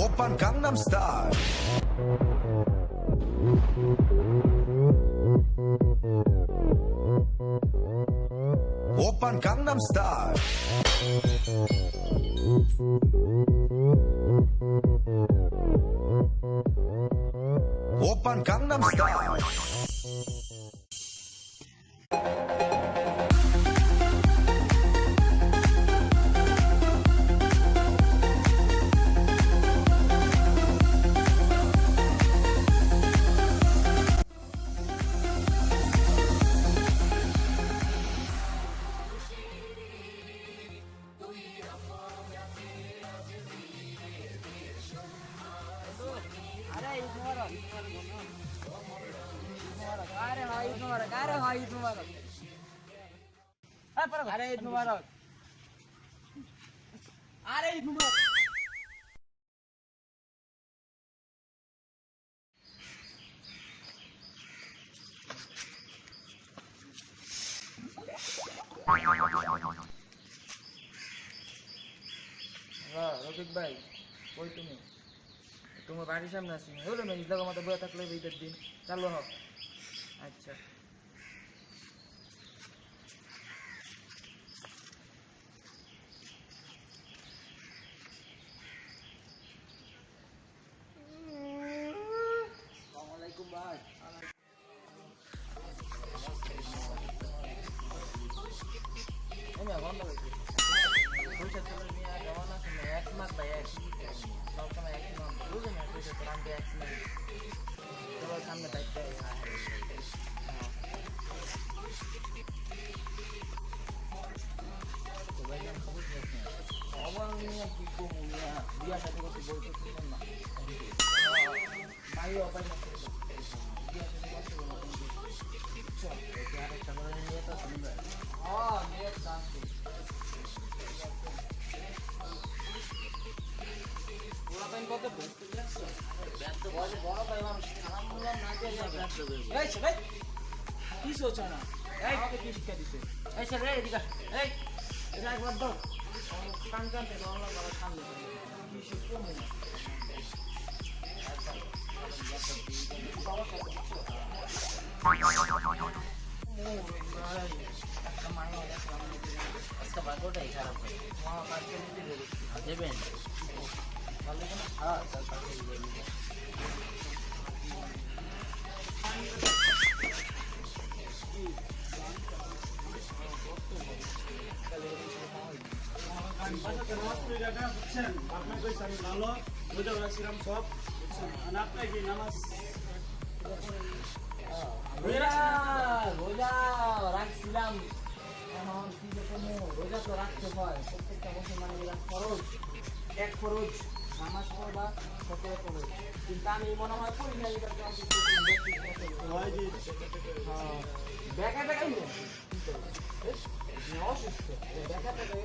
Oppan Gangnam Style. Oppan Gangnam Style. Oppan Gangnam Style. Rafiq ভাই, কই তুমি? তোমার বাড়ির সামনে আছি। হলো না, ইসলাম মতো বয়ে থাকলে ঈদের দিন চালু হোক। আচ্ছা, আসসালামাইকুম ভাই। বন্ধ হয়েছে পয়সা চলে নিয়ে জমান আছে না, এক মাস ভাই, এক সবসময় এক মাস বুঝে না, পয়সা তো আমি এক মাস তোমার সামনে থাকতে খবর নিয়ে কি কমু নিয়ে বিয়া সাথে করতে বলতেছিলেন না, মাইও অপায় না বিয়া সাথে করতে বলতেন আরেকটা নিয়ে তো শুনবে। হ্যাঁ, নিয়ে আসছি। কত বড় ভাই মানুষ সালাম বললাম না দিয়ে এই সবাই কি সোচ না, আমাকে কি শিক্ষা দিছে? এই সে রে এদিকে, এই এটা একবার দাও কান কানতে বাংলা বড় সামনে কি শিখবো না। একটা মাইয়া দেখলাম একটা বাগোটাই খারাপ হয় মা কাছে দেবেন হ্যাঁ রোজা রাখছিলাম, এখন কি করবো? রোজা তো রাখতে হয়, প্রত্যেকটা মুসলমানের খরচ, এক খরচ নামাজ পড়বা সতেরো খরচ, কিন্তু আমি মনে হয় করি না। দেখা দেখাই অসুস্থ দেখা দেখাই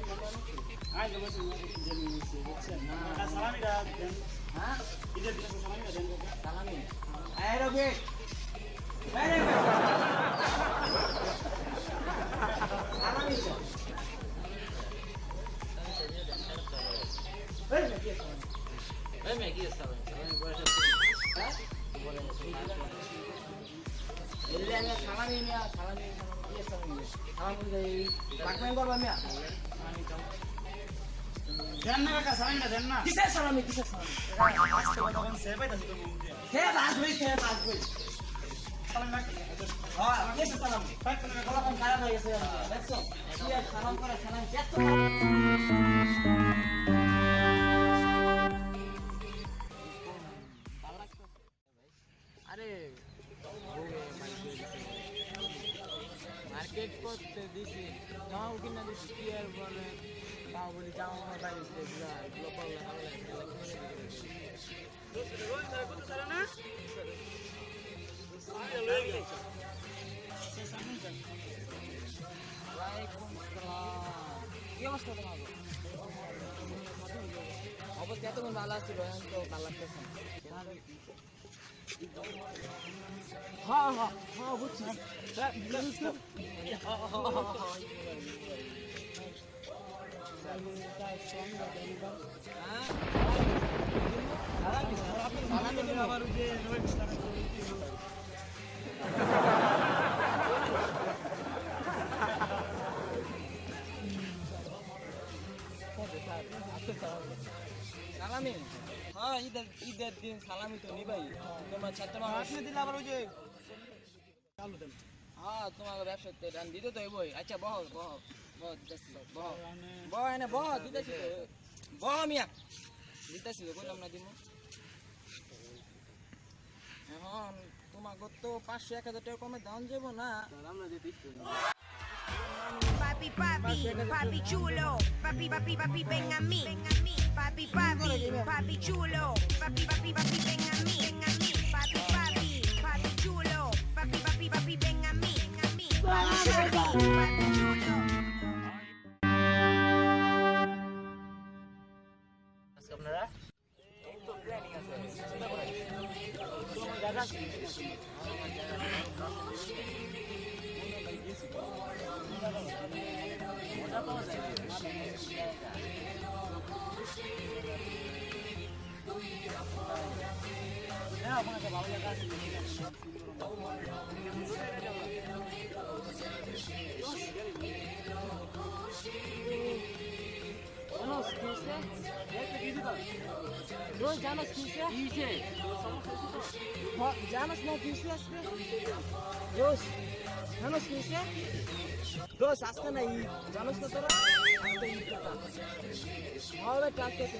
মার্কেট করতে দিছি, জামাও কিনা দিছি, কি আর বলে তাও বলি জামা আমার বাইরে এগুলো করলে ভালো কি অবস্থা তোমার? অবস্থা এতক্ষণ ভালো আসছিল, এখন তো ভালো লাগতেছে। হ্যাঁ হ্যাঁ হ্যাঁ বুঝছি সালামি হ্যাঁ ঈদের দিন সালামি তো নিবাই তোমার চারটা মানুষ দিলে আবার ওই যে হ্যাঁ তোমার ব্যবসাতে রান দিতে তো বই আচ্ছা বহ বহ বহ দিতেছি বহ বহ এনে বহ দিতেছি তো বহ মিয়া দিতেছি তো বললাম না দিব এখন তোমাকে তো 500-1000 টাকা কমে দাম যাবো না আমরা দিতেছি Papi, papi, papi chulo. Papi, papi, papi, ven a mí. Papi, papi, papi chulo. Papi, papi, papi, ven a mí. Papi, papi, papi chulo. Papi, papi, papi, ven a mí. Papi, papi chulo. আপনারা এই তো planning আছে চিন্তা করেন তোমার দাদা জানাস কিসে জানাস না কিসে আসবে দোষ জানাস কিসে দোষ আজকে না ই জানাস না তোরা আজকে ই কথা হবে ক্লাস করতে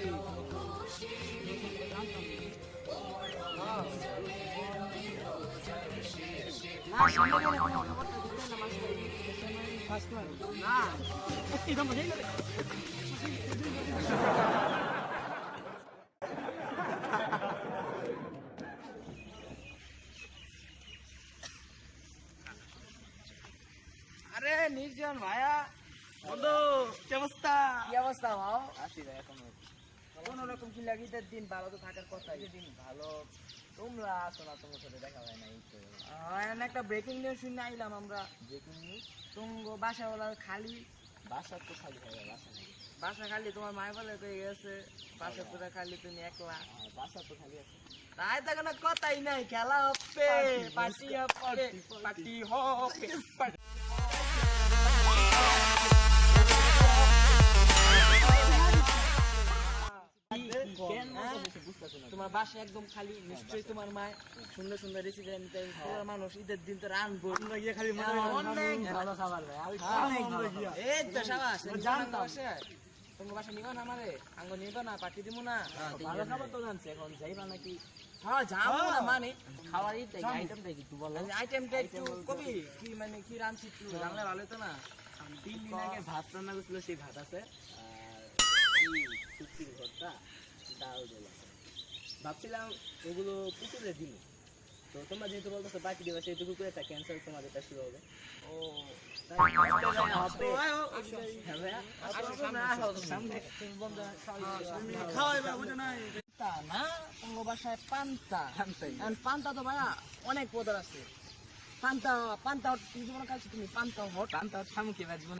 না সামনে না খবরটা দিতে না মাস ফার্স্ট না একদম বুঝাই না আরে নির্জন ভাইয়া বন্ধু কি অবস্থা কি অবস্থা ভাও আসি রে এখন কোন রকম কি লাগিদের দিন ভালো তো থাকার কথা দিন ভালো তোমরা আসো না তোমার সাথে দেখা হয় না এই তো একটা ব্রেকিং নিউজ শুনে আইলাম আমরা ব্রেকিং নিউজ তুঙ্গ বাসাওয়ালা খালি বাসা তো খালি হয় বাসা নেই বাসা খালি তোমার মায়ের বলে পেয়ে গেছে বাসা পুরো খালি তুমি একলা আর বাসা তো খালি আছে তাই তো কোনো কথাই নাই খেলা হবে পার্টি হবে পার্টি হবে তোমার বাসা একদম খালি নিশ্চয়ই তোমার মায় সুন্দর সুন্দর রেসিপি নিতে মানুষ ঈদের দিন তো রানবো খালি অনেক ভালো খাবার ভাই এই তো সাবাস জানতাম তোমার বাসা নিবা না আমারে আঙ্গ নিবা না পার্টি দিব না ভালো খাবার তো জানছে এখন যাইবা নাকি হ্যাঁ যাবো না মানে খাওয়ার আইটেমটা একটু বলো আইটেমটা একটু কবি কি মানে কি রাঁধছি একটু জানলে ভালো হতো না 3 দিন আগে ভাত রান্না করছিল সেই ভাত আছে আর এই শুক্তির ভর্তা ডাল দেওয়া আছে ভাবছিলাম এগুলো পুকুরে দিন তো তোমরা যেহেতু বলতেছো পার্টি দেবে সেহেতু পুকুরে একটা ক্যান্সার তোমাদেরটা শুরু হবে ও না তোমার বাসায় পান্তা পান্তা তো ভাইয়া অনেক পদের আছে পান্তা পান্তা তুমি জীবনে খাইছো তুমি পান্তা হট পান্তা সামুকে বাজবো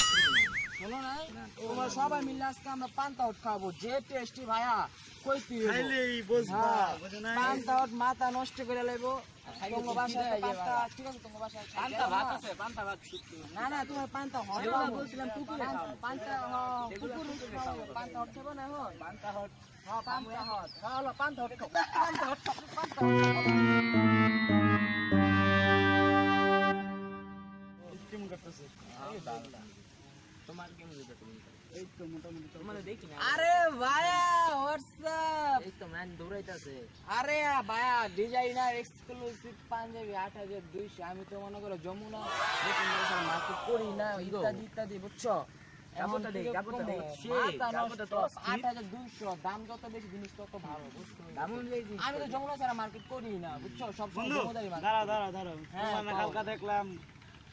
শোনো না তোমরা সবাই মিলে আজকে আমরা পান্তা হট খাবো যে টেস্টি ভাইয়া কইতি পান্তা হট মাথা নষ্ট করে লাইবো তোমার বাসায় পান্তা ঠিক আছে তোমার বাসায় পান্তা ভাত আছে পান্তা ভাত শুক্তি না না তোমার পান্তা হট বলছিলাম পুকুরে পান্তা পান্তা হট খাবো না এখন পান্তা হট হ্যাঁ পান্তা হট হ্যাঁ পান্তা হট খাবো পান্তা হট পান্তা হট কেমন করতেছে তোমার কেমন যেতে তুমি এই তো মোটামুটি তোমার দেখি না আরে ভাইয়া হোয়াটসঅ্যাপ এই তো ম্যান দৌড়াইতাছে আরে ভাইয়া ডিজাইনার এক্সক্লুসিভ পাঞ্জাবি 8200 আমি তো মনে করো যমুনা মার্কেট করি না ইত্যাদি ইত্যাদি বুঝছো কাপড়টা দেখ কাপড়টা দেখ কাপড়টা তো 8200 দাম যত বেশি জিনিস তত ভালো বুঝছো দাম অনুযায়ী আমি তো যমুনা ছাড়া মার্কেট করি না বুঝছো সব যমুনারই মার্কেট দাঁড়া হ্যাঁ, আমি কও। কালকা দেখলাম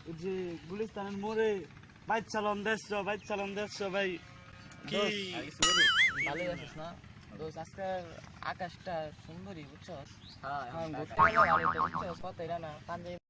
ওই যে গুলিস্তানের মোড়ে বাইক চালন দেশ ভাই কি ভালোই আছিস না দোষ আজকের আকাশটা সুন্দরী বুঝছো হ্যাঁ ঘুরতে গেলে ভালো হতো বুঝছো কত এরা না পাঞ্জাবি